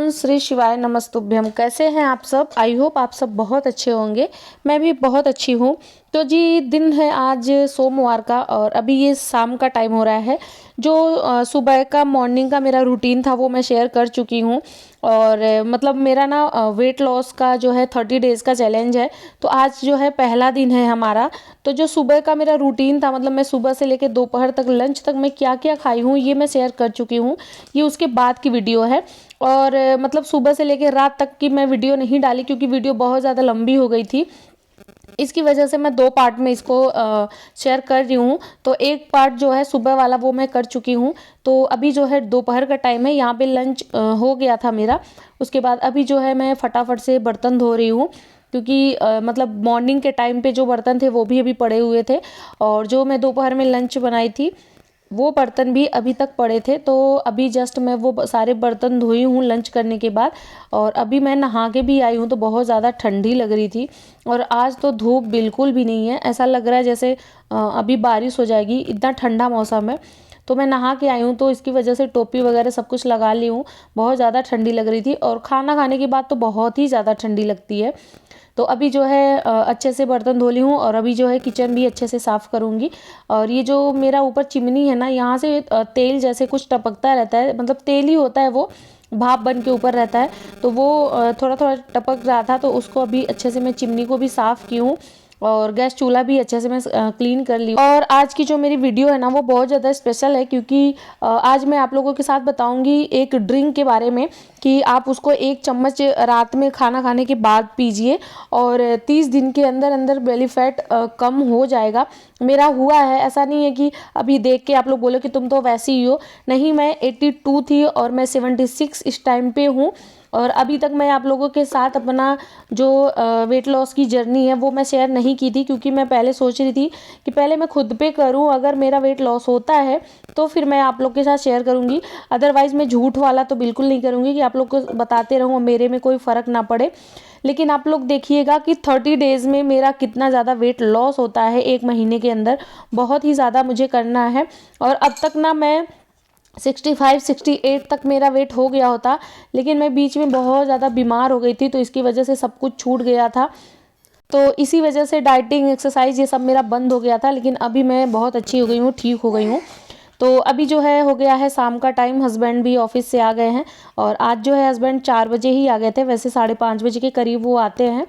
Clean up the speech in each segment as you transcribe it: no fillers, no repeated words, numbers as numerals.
ओम श्री शिवाय नमस्तुभ्यम। कैसे हैं आप सब? आई होप आप सब बहुत अच्छे होंगे। मैं भी बहुत अच्छी हूँ। तो जी दिन है आज सोमवार का और अभी ये शाम का टाइम हो रहा है। जो सुबह का मॉर्निंग का मेरा रूटीन था वो मैं शेयर कर चुकी हूँ। और मतलब मेरा ना वेट लॉस का जो है 30 डेज़ का चैलेंज है। तो आज जो है पहला दिन है हमारा। तो जो सुबह का मेरा रूटीन था, मतलब मैं सुबह से लेकर दोपहर तक लंच तक मैं क्या क्या खाई हूँ ये मैं शेयर कर चुकी हूँ। ये उसके बाद की वीडियो है। और मतलब सुबह से लेकर रात तक की मैं वीडियो नहीं डाली क्योंकि वीडियो बहुत ज़्यादा लंबी हो गई थी। इसकी वजह से मैं 2 पार्ट में इसको शेयर कर रही हूँ। तो एक पार्ट जो है सुबह वाला वो मैं कर चुकी हूँ। तो अभी जो है दोपहर का टाइम है, यहाँ पे लंच हो गया था मेरा। उसके बाद अभी जो है मैं फटाफट से बर्तन धो रही हूँ क्योंकि मतलब मॉर्निंग के टाइम पे जो बर्तन थे वो भी अभी पड़े हुए थे। और जो मैं दोपहर में लंच बनाई थी वो बर्तन भी अभी तक पड़े थे। तो अभी जस्ट मैं वो सारे बर्तन धोई हूँ लंच करने के बाद। और अभी मैं नहा के भी आई हूँ तो बहुत ज़्यादा ठंडी लग रही थी। और आज तो धूप बिल्कुल भी नहीं है, ऐसा लग रहा है जैसे अभी बारिश हो जाएगी, इतना ठंडा मौसम है। तो मैं नहा के आई हूँ तो इसकी वजह से टोपी वगैरह सब कुछ लगा ली हूँ। बहुत ज़्यादा ठंडी लग रही थी और खाना खाने के बाद तो बहुत ही ज़्यादा ठंडी लगती है। तो अभी जो है अच्छे से बर्तन धो ली हूँ और अभी जो है किचन भी अच्छे से साफ़ करूँगी। और ये जो मेरा ऊपर चिमनी है ना, यहाँ से तेल जैसे कुछ टपकता रहता है, मतलब तेल ही होता है वो, भाप बन के ऊपर रहता है। तो वो थोड़ा थोड़ा टपक रहा था तो उसको अभी अच्छे से मैं चिमनी को भी साफ़ की हूँ। और गैस चूल्हा भी अच्छे से मैं क्लीन कर ली। और आज की जो मेरी वीडियो है ना वो बहुत ज़्यादा स्पेशल है क्योंकि आज मैं आप लोगों के साथ बताऊंगी एक ड्रिंक के बारे में कि आप उसको 1 चम्मच रात में खाना खाने के बाद पीजिए और 30 दिन के अंदर अंदर बेली फैट कम हो जाएगा। मेरा हुआ है, ऐसा नहीं है कि अभी देख के आप लोग बोले कि तुम तो वैसी ही हो। नहीं, मैं 82 थी और मैं 76 इस टाइम पे हूँ। और अभी तक मैं आप लोगों के साथ अपना जो वेट लॉस की जर्नी है वो मैं शेयर नहीं की थी क्योंकि मैं पहले सोच रही थी कि पहले मैं खुद पे करूं, अगर मेरा वेट लॉस होता है तो फिर मैं आप लोग के साथ शेयर करूंगी। अदरवाइज़ मैं झूठ वाला तो बिल्कुल नहीं करूंगी कि आप लोग को बताते रहूँ और मेरे में कोई फ़र्क ना पड़े। लेकिन आप लोग देखिएगा कि 30 डेज़ में मेरा कितना ज़्यादा वेट लॉस होता है, 1 महीने के अंदर बहुत ही ज़्यादा मुझे करना है। और अब तक ना मैं 65-68 तक मेरा वेट हो गया होता, लेकिन मैं बीच में बहुत ज़्यादा बीमार हो गई थी तो इसकी वजह से सब कुछ छूट गया था। तो इसी वजह से डाइटिंग एक्सरसाइज ये सब मेरा बंद हो गया था। लेकिन अभी मैं बहुत अच्छी हो गई हूँ, ठीक हो गई हूँ। तो अभी जो है हो गया है शाम का टाइम, हस्बैंड भी ऑफिस से आ गए हैं। और आज जो है हस्बैंड 4 बजे ही आ गए थे, वैसे 5:30 बजे के करीब वो आते हैं,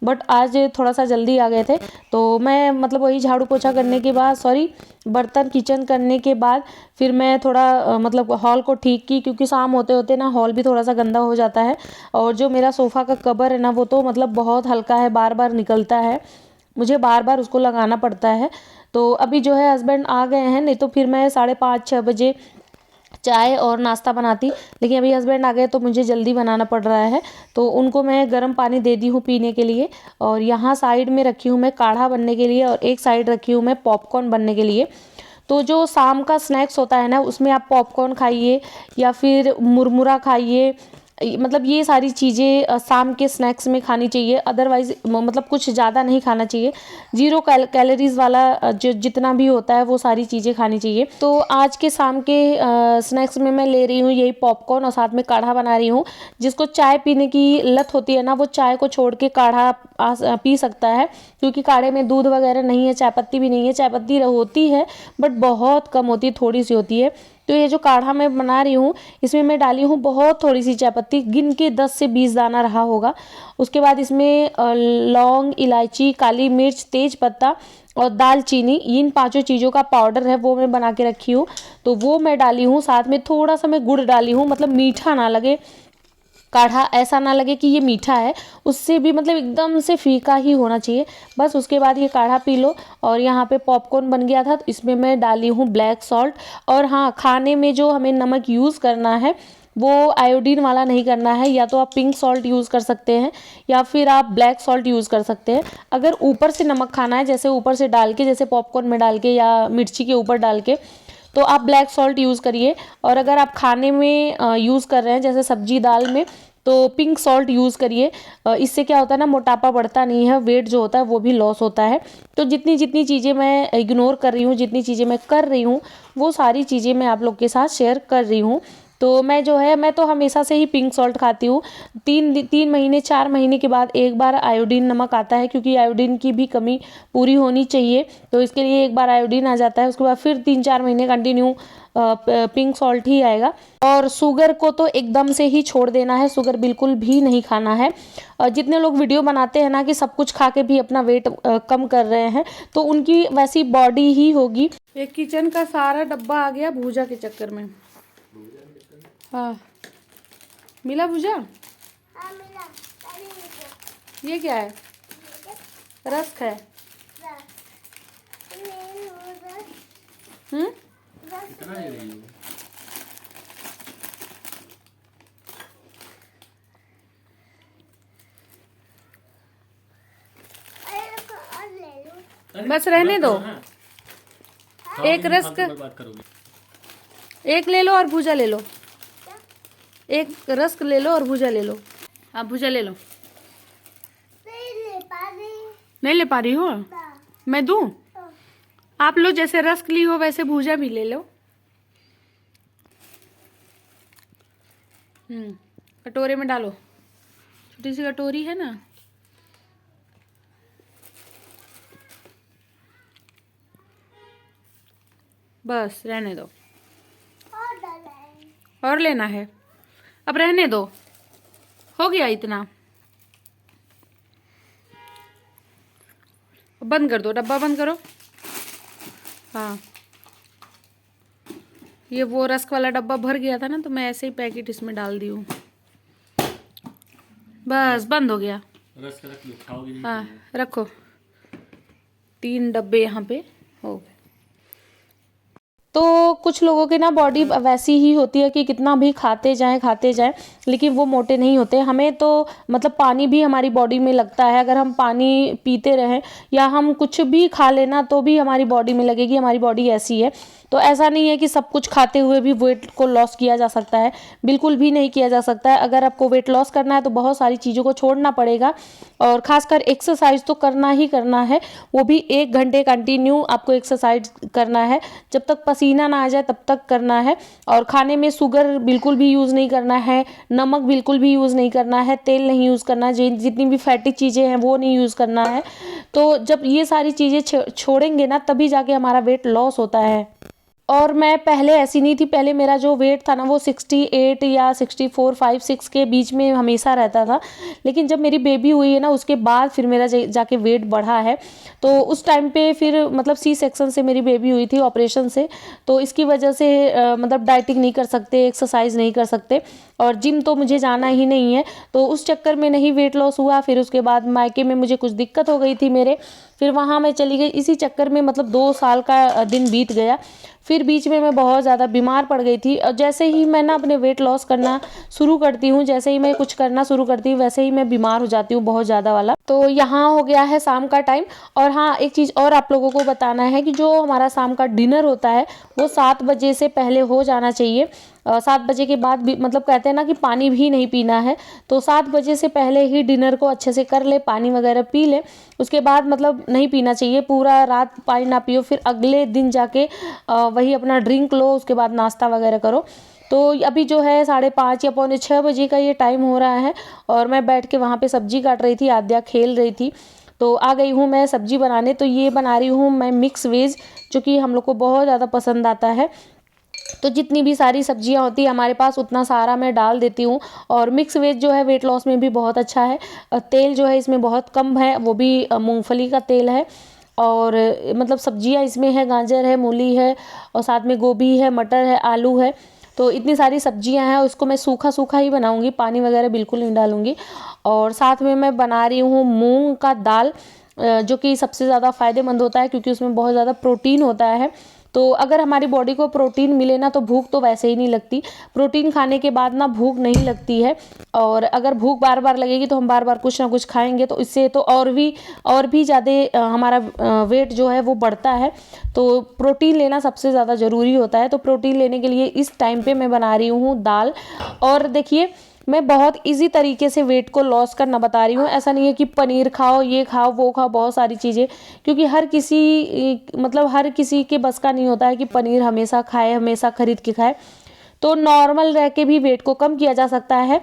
बट आज थोड़ा सा जल्दी आ गए थे। तो मैं मतलब वही झाड़ू पोछा करने के बाद, सॉरी, बर्तन किचन करने के बाद फिर मैं थोड़ा मतलब हॉल को ठीक की क्योंकि शाम होते होते ना हॉल भी थोड़ा सा गंदा हो जाता है। और जो मेरा सोफ़ा का कवर है ना वो तो मतलब बहुत हल्का है, बार बार निकलता है, मुझे बार बार उसको लगाना पड़ता है। तो अभी जो है हस्बैंड आ गए हैं, नहीं तो फिर मैं 5:30-6 बजे चाय और नाश्ता बनाती। लेकिन अभी हस्बैंड आ गए तो मुझे जल्दी बनाना पड़ रहा है। तो उनको मैं गर्म पानी दे दी हूँ पीने के लिए। और यहाँ साइड में रखी हूँ मैं काढ़ा बनने के लिए और एक साइड रखी हूँ मैं पॉपकॉर्न बनने के लिए। तो जो शाम का स्नैक्स होता है ना उसमें आप पॉपकॉर्न खाइए या फिर मुरमुरा खाइए, मतलब ये सारी चीज़ें शाम के स्नैक्स में खानी चाहिए। अदरवाइज़ मतलब कुछ ज़्यादा नहीं खाना चाहिए, 0 कैलोरीज वाला जो जितना भी होता है वो सारी चीज़ें खानी चाहिए। तो आज के शाम के स्नैक्स में मैं ले रही हूँ यही पॉपकॉर्न और साथ में काढ़ा बना रही हूँ। जिसको चाय पीने की लत होती है ना वो चाय को छोड़ के काढ़ा पी सकता है क्योंकि काढ़े में दूध वगैरह नहीं है, चाय पत्ती भी नहीं है। चाय पत्ती होती है बट बहुत कम होती है, थोड़ी सी होती है। तो ये जो काढ़ा मैं बना रही हूँ इसमें मैं डाली हूँ बहुत थोड़ी सी चाय पत्ती, गिन के 10 से 20 दाना रहा होगा। उसके बाद इसमें लौंग, इलायची, काली मिर्च, तेज पत्ता और दालचीनी, इन 5 चीज़ों का पाउडर है वो मैं बना के रखी हूँ। तो वो मैं डाली हूँ, साथ में थोड़ा सा मैं गुड़ डाली हूँ, मतलब मीठा ना लगे काढ़ा, ऐसा ना लगे कि ये मीठा है, उससे भी मतलब एकदम से फीका ही होना चाहिए। बस उसके बाद ये काढ़ा पी लो। और यहाँ पे पॉपकॉर्न बन गया था तो इसमें मैं डाली हूँ ब्लैक सॉल्ट। और हाँ, खाने में जो हमें नमक यूज़ करना है वो आयोडीन वाला नहीं करना है, या तो आप पिंक सॉल्ट यूज़ कर सकते हैं या फिर आप ब्लैक सॉल्ट यूज़ कर सकते हैं। अगर ऊपर से नमक खाना है, जैसे ऊपर से डाल के, जैसे पॉपकॉर्न में डाल के या मिर्ची के ऊपर डाल के, तो आप ब्लैक सॉल्ट यूज़ करिए। और अगर आप खाने में यूज़ कर रहे हैं जैसे सब्जी दाल में, तो पिंक सॉल्ट यूज़ करिए। इससे क्या होता है ना, मोटापा बढ़ता नहीं है, वेट जो होता है वो भी लॉस होता है। तो जितनी जितनी चीज़ें मैं इग्नोर कर रही हूँ, जितनी चीज़ें मैं कर रही हूँ वो सारी चीज़ें मैं आप लोग के साथ शेयर कर रही हूँ। तो मैं तो हमेशा से ही पिंक सॉल्ट खाती हूँ। 3 महीने 4 महीने के बाद एक बार आयोडीन नमक आता है, क्योंकि आयोडीन की भी कमी पूरी होनी चाहिए, तो इसके लिए एक बार आयोडीन आ जाता है। उसके बाद फिर 3-4 महीने कंटिन्यू पिंक सॉल्ट ही आएगा। और शुगर को तो एकदम से ही छोड़ देना है, शुगर बिल्कुल भी नहीं खाना है। जितने लोग वीडियो बनाते हैं ना कि सब कुछ खा के भी अपना वेट कम कर रहे हैं, तो उनकी वैसी बॉडी ही होगी। एक किचन का सारा डब्बा आ गया भूजा के चक्कर में। हाँ, मिला भूजा? हाँ मिला। ये क्या है? रस्क है। हम्म, कितना ले रही हो? बस रहने दो। एक रस्क, एक ले लो और भूजा ले लो। एक रस्क ले लो और भूजा ले लो। आप भूजा ले लो। नहीं ले पा रही हो? मैं दूं? आप लो, जैसे रस्क ली हो वैसे भूजा भी ले लो। कटोरे में डालो, छोटी सी कटोरी है ना। बस रहने दो। और लेना है? अब रहने दो, हो गया इतना। बंद कर दो, डब्बा बंद करो। हाँ, ये वो रस्क वाला डब्बा भर गया था ना, तो मैं ऐसे ही पैकेट इसमें डाल दी हूँ। बस बंद हो गया। रस्क रख लो, खाओगी? हाँ रखो। 3 डब्बे यहाँ पे हो गए। तो कुछ लोगों की ना बॉडी वैसी ही होती है कि कितना भी खाते जाएं, लेकिन वो मोटे नहीं होते। हमें तो मतलब पानी भी हमारी बॉडी में लगता है। अगर हम पानी पीते रहें या हम कुछ भी खा लेना तो भी हमारी बॉडी में लगेगी। हमारी बॉडी ऐसी है। तो ऐसा नहीं है कि सब कुछ खाते हुए भी वेट को लॉस किया जा सकता है, बिल्कुल भी नहीं किया जा सकता है। अगर आपको वेट लॉस करना है तो बहुत सारी चीज़ों को छोड़ना पड़ेगा, और ख़ासकर एक्सरसाइज तो करना ही करना है। वो भी 1 घंटे कंटिन्यू आपको एक्सरसाइज करना है, जब तक पसीना ना आ जाए तब तक करना है। और खाने में शुगर बिल्कुल भी यूज़ नहीं करना है, नमक बिल्कुल भी यूज़ नहीं करना है, तेल नहीं यूज़ करना है, जितनी भी फैटी चीज़ें हैं वो नहीं यूज़ करना है। तो जब ये सारी चीज़ें छोड़ेंगे ना, तभी जाके हमारा वेट लॉस होता है। और मैं पहले ऐसी नहीं थी। पहले मेरा जो वेट था ना वो 68 या 64, 5, 6 के बीच में हमेशा रहता था। लेकिन जब मेरी बेबी हुई है ना, उसके बाद फिर मेरा जाके वेट बढ़ा है। तो उस टाइम पे फिर मतलब सी सेक्शन से मेरी बेबी हुई थी, ऑपरेशन से। तो इसकी वजह से मतलब डाइटिंग नहीं कर सकते, एक्सरसाइज नहीं कर सकते, और जिम तो मुझे जाना ही नहीं है। तो उस चक्कर में नहीं वेट लॉस हुआ। फिर उसके बाद मायके में मुझे कुछ दिक्कत हो गई थी मेरे, फिर वहाँ मैं चली गई। इसी चक्कर में मतलब 2 साल का दिन बीत गया। फिर बीच में मैं बहुत ज़्यादा बीमार पड़ गई थी। और जैसे ही मैं ना अपने वेट लॉस करना शुरू करती हूँ, जैसे ही मैं कुछ करना शुरू करती हूँ, वैसे ही मैं बीमार हो जाती हूँ बहुत ज़्यादा वाला। तो यहाँ हो गया है शाम का टाइम। और हाँ, एक चीज़ और आप लोगों को बताना है कि जो हमारा शाम का डिनर होता है वो 7 बजे से पहले हो जाना चाहिए। 7 बजे के बाद भी मतलब कहते हैं ना कि पानी भी नहीं पीना है। तो 7 बजे से पहले ही डिनर को अच्छे से कर ले, पानी वगैरह पी ले। उसके बाद मतलब नहीं पीना चाहिए, पूरा रात पानी ना पियो, फिर अगले दिन जाके वही अपना ड्रिंक लो, उसके बाद नाश्ता वगैरह करो। तो अभी जो है 5:30 या 5:45 बजे का ये टाइम हो रहा है, और मैं बैठ के वहाँ पे सब्जी काट रही थी, आद्या खेल रही थी। तो आ गई हूँ मैं सब्जी बनाने। तो ये बना रही हूँ मैं मिक्स वेज, जो कि हम लोग को बहुत ज़्यादा पसंद आता है। तो जितनी भी सारी सब्जियां होती है हमारे पास, उतना सारा मैं डाल देती हूँ। और मिक्स वेज जो है वेट लॉस में भी बहुत अच्छा है। तेल जो है इसमें बहुत कम है, वो भी मूंगफली का तेल है। और मतलब सब्जियां इसमें है, गाजर है, मूली है, और साथ में गोभी है, मटर है, आलू है। तो इतनी सारी सब्जियां हैं। उसको मैं सूखा सूखा ही बनाऊंगी, पानी वगैरह बिल्कुल नहीं डालूंगी। और साथ में मैं बना रही हूँ मूंग का दाल, जो कि सबसे ज़्यादा फ़ायदेमंद होता है, क्योंकि उसमें बहुत ज़्यादा प्रोटीन होता है। तो अगर हमारी बॉडी को प्रोटीन मिले ना, तो भूख तो वैसे ही नहीं लगती। प्रोटीन खाने के बाद ना भूख नहीं लगती है। और अगर भूख बार बार लगेगी तो हम बार बार कुछ ना कुछ खाएंगे, तो इससे तो और भी ज़्यादा हमारा वेट जो है वो बढ़ता है। तो प्रोटीन लेना सबसे ज़्यादा ज़रूरी होता है। तो प्रोटीन लेने के लिए इस टाइम पे मैं बना रही हूँ दाल। और देखिए, मैं बहुत इजी तरीके से वेट को लॉस करना बता रही हूँ। ऐसा नहीं है कि पनीर खाओ, ये खाओ, वो खाओ, बहुत सारी चीज़ें, क्योंकि हर किसी के बस का नहीं होता है कि पनीर हमेशा खाए, हमेशा खरीद के खाए। तो नॉर्मल रह के भी वेट को कम किया जा सकता है।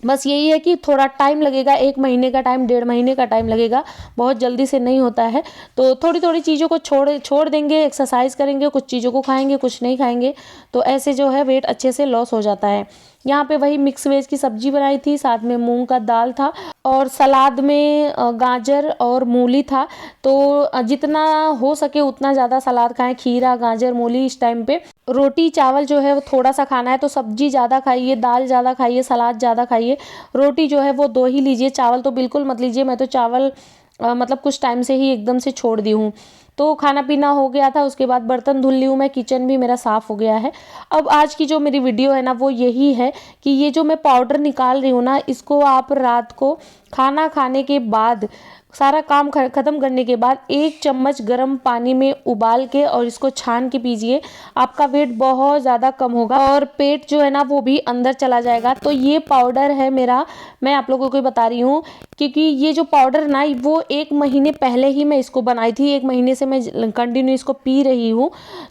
बस यही है कि थोड़ा टाइम लगेगा, 1 महीने का टाइम, 1.5 महीने का टाइम लगेगा, बहुत जल्दी से नहीं होता है। तो थोड़ी-थोड़ी चीज़ों को छोड़ देंगे, एक्सरसाइज करेंगे, कुछ चीज़ों को खाएँगे, कुछ नहीं खाएँगे, तो ऐसे जो है वेट अच्छे से लॉस हो जाता है। यहाँ पे वही मिक्स वेज की सब्जी बनाई थी, साथ में मूँग का दाल था और सलाद में गाजर और मूली था। तो जितना हो सके उतना ज़्यादा सलाद खाएँ, खीरा, गाजर, मूली इस टाइम पे। रोटी चावल जो है वो थोड़ा-सा खाना है, तो सब्जी ज़्यादा खाइए, दाल ज़्यादा खाइए, सलाद ज़्यादा खाइए। रोटी जो है वो 2 ही लीजिए, चावल तो बिल्कुल मत लीजिए। मैं तो चावल मतलब कुछ टाइम से ही एकदम से छोड़ दी हूँ। तो खाना पीना हो गया था, उसके बाद बर्तन धुल ली हूँ मैं, किचन भी मेरा साफ़ हो गया है। अब आज की जो मेरी वीडियो है ना वो यही है कि ये जो मैं पाउडर निकाल रही हूँ ना, इसको आप रात को खाना खाने के बाद, सारा काम ख़त्म करने के बाद 1 चम्मच गर्म पानी में उबाल के और इसको छान के पीजिए। आपका वेट बहुत ज़्यादा कम होगा और पेट जो है ना वो भी अंदर चला जाएगा। तो ये पाउडर है मेरा, मैं आप लोगों को बता रही हूँ, क्योंकि ये जो पाउडर ना वो 1 महीने पहले ही मैं इसको बनाई थी। 1 महीने से मैं कंटिन्यू इसको पी रही हूँ।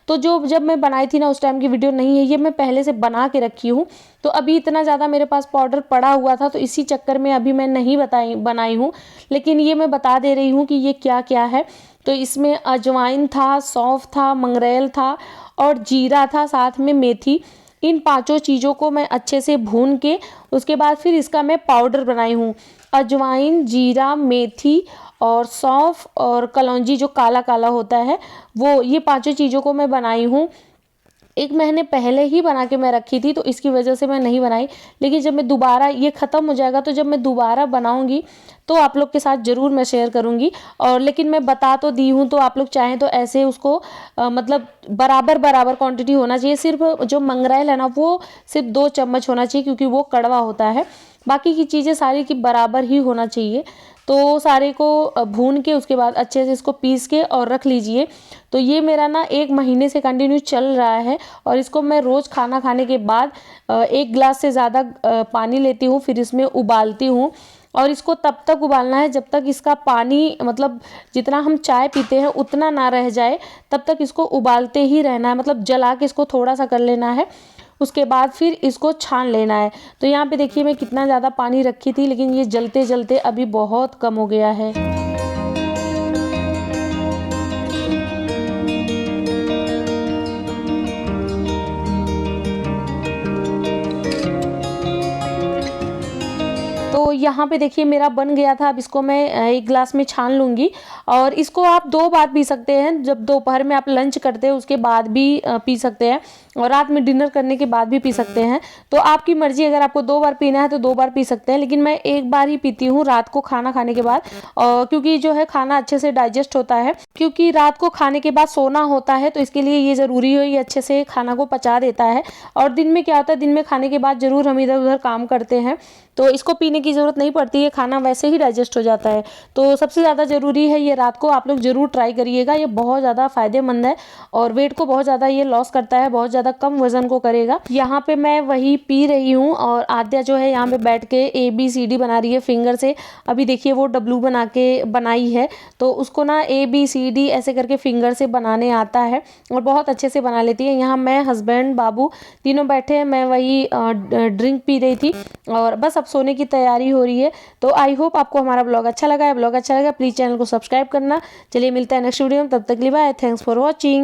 तो जब मैं बनाई थी ना उस टाइम की वीडियो नहीं है, ये मैं पहले से बना के रखी हूँ। तो अभी इतना ज़्यादा मेरे पास पाउडर पड़ा हुआ था, तो इसी चक्कर में अभी मैं नहीं बनाई हूँ, लेकिन ये मैं बता दे रही हूँ कि ये क्या-क्या है। तो इसमें अजवाइन था, सौंफ था, मंगरेल था और जीरा था, साथ में मेथी। इन 5 चीज़ों को मैं अच्छे से भून के उसके बाद फिर इसका मैं पाउडर बनाई हूँ। अजवाइन, जीरा, मेथी और सौंफ और कलौंजी जो काला-काला होता है वो, ये 5 चीज़ों को मैं बनाई हूँ। 1 महीने पहले ही बना के मैं रखी थी, तो इसकी वजह से मैं नहीं बनाई। लेकिन जब मैं दोबारा ये ख़त्म हो जाएगा, तो जब मैं दोबारा बनाऊँगी तो आप लोग के साथ ज़रूर मैं शेयर करूँगी। और लेकिन मैं बता तो दी हूँ, तो आप लोग चाहें तो ऐसे उसको मतलब बराबर क्वांटिटी होना चाहिए। सिर्फ जो मंगरेल है ना वो सिर्फ 2 चम्मच होना चाहिए, क्योंकि वो कड़वा होता है। बाकी की चीज़ें सारी की बराबर ही होना चाहिए। तो सारे को भून के उसके बाद अच्छे से इसको पीस के और रख लीजिए। तो ये मेरा ना 1 महीने से कंटिन्यू चल रहा है और इसको मैं रोज़ खाना खाने के बाद 1 गिलास से ज़्यादा पानी लेती हूँ, फिर इसमें उबालती हूँ और इसको तब तक उबालना है जब तक इसका पानी, मतलब जितना हम चाय पीते हैं उतना ना रह जाए, तब तक इसको उबालते ही रहना है। मतलब जला के इसको थोड़ा-सा कर लेना है, उसके बाद फिर इसको छान लेना है। तो यहाँ पे देखिए मैं कितना ज़्यादा पानी रखी थी, लेकिन ये जलते-जलते अभी बहुत कम हो गया है। तो यहाँ पे देखिए मेरा बन गया था। अब इसको मैं 1 ग्लास में छान लूँगी और इसको आप 2 बार पी सकते हैं। जब दोपहर में आप लंच करते हैं उसके बाद भी पी सकते हैं और रात में डिनर करने के बाद भी पी सकते हैं। तो आपकी मर्ज़ी, अगर आपको 2 बार पीना है तो 2 बार पी सकते हैं, लेकिन मैं 1 बार ही पीती हूँ रात को खाना खाने के बाद। क्योंकि जो है खाना अच्छे से डाइजेस्ट होता है, क्योंकि रात को खाने के बाद सोना होता है, तो इसके लिए ये ज़रूरी है, ये अच्छे से खाना को पचा देता है। और दिन में क्या होता है, दिन में खाने के बाद ज़रूर हम इधर-उधर काम करते हैं, तो इसको पीने की ज़रूरत नहीं पड़ती है, खाना वैसे ही डाइजेस्ट हो जाता है। तो सबसे ज़्यादा ज़रूरी है ये रात को आप लोग ज़रूर ट्राई करिएगा, ये बहुत ज़्यादा फ़ायदेमंद है और वेट को बहुत ज़्यादा ये लॉस करता है, बहुत ज़्यादा कम वज़न को करेगा। यहाँ पे मैं वही पी रही हूँ और आद्या जो है यहाँ पे बैठ के ABCD बना रही है फिंगर से। अभी देखिए वो डब्लू बना के बनाई है, तो उसको ना ABCD ऐसे करके फिंगर से बनाने आता है और बहुत अच्छे से बना लेती है। यहाँ मैं, हस्बैंड, बाबू तीनों बैठे हैं, मैं वही ड्रिंक पी रही थी और बस अब सोने की तैयारी हो रही है। तो आई होप आपको हमारा ब्लॉग अच्छा लगा है। ब्लॉग अच्छा लगा प्लीज़ चैनल को सब्सक्राइब करना। चलिए मिलता है नेक्स्ट वीडियो में, तब तक के लिए बाय, थैंक्स फॉर वॉचिंग।